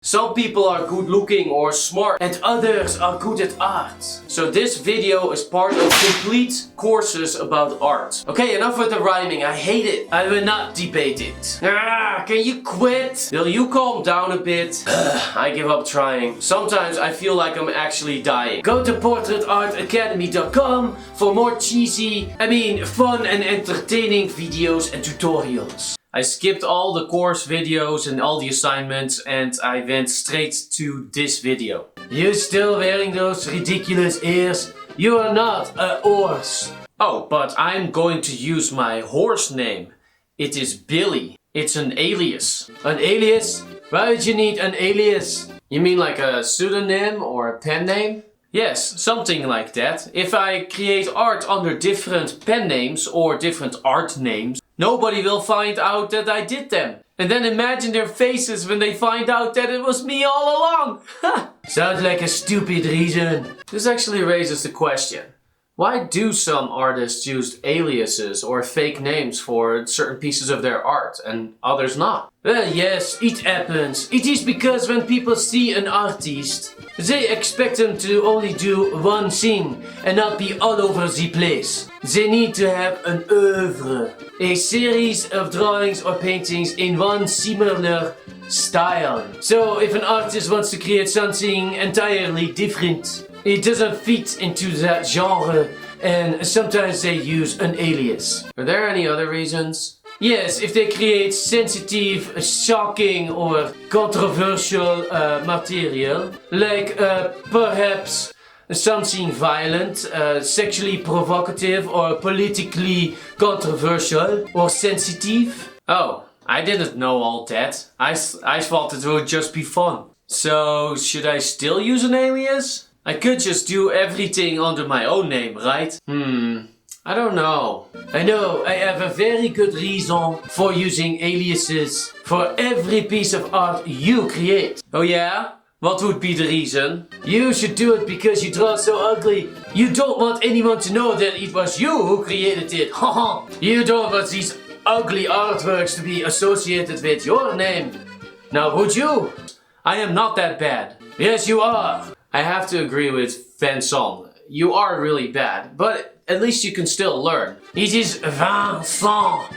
Some people are good looking or smart and others are good at art. So this video is part of complete courses about art. Okay, enough with the rhyming. I hate it. I will not debate it. Can you quit? Will you calm down a bit? I give up trying. Sometimes I feel like I'm actually dying. Go to portraitartacademy.com for more fun and entertaining videos and tutorials. I skipped all the course videos and all the assignments and I went straight to this video. You still wearing those ridiculous ears? You are not a horse. Oh, but I'm going to use my horse name. It is Billy. It's an alias. An alias? Why would you need an alias? You mean like a pseudonym or a pen name? Yes, something like that. If I create art under different pen names or different art names, nobody will find out that I did them. And then imagine their faces when they find out that it was me all along. Sounds like a stupid reason. This actually raises the question. Why do some artists use aliases or fake names for certain pieces of their art and others not? Well, yes, it happens. It is because when people see an artist, they expect them to only do one thing and not be all over the place. They need to have an oeuvre, a series of drawings or paintings in one similar style. So if an artist wants to create something entirely different, it doesn't fit into that genre, and sometimes they use an alias. Are there any other reasons? Yes, if they create sensitive, shocking or controversial material, like perhaps something violent, sexually provocative or politically controversial or sensitive. Oh, I didn't know all that. I thought it would just be fun. So, should I still use an alias? I could just do everything under my own name, right? I don't know. I know I have a very good reason for using aliases for every piece of art you create. Oh yeah? What would be the reason? You should do it because you draw so ugly. You don't want anyone to know that it was you who created it. You don't want these ugly artworks to be associated with your name. Now would you? I am not that bad. Yes, you are. I have to agree with Vincent. You are really bad, but at least you can still learn. It is Vincent.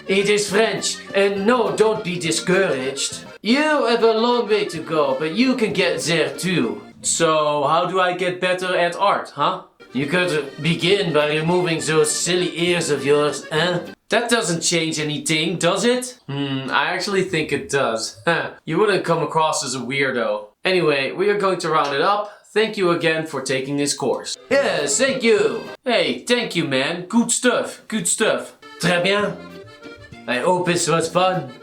It is French. And no, don't be discouraged. You have a long way to go, but you can get there too. So, how do I get better at art, huh? You could begin by removing those silly ears of yours, eh? That doesn't change anything, does it? I actually think it does. You wouldn't come across as a weirdo. Anyway, we are going to round it up. Thank you again for taking this course. Yes, thank you. Hey, thank you man. Good stuff. Good stuff. Très bien. I hope this was fun.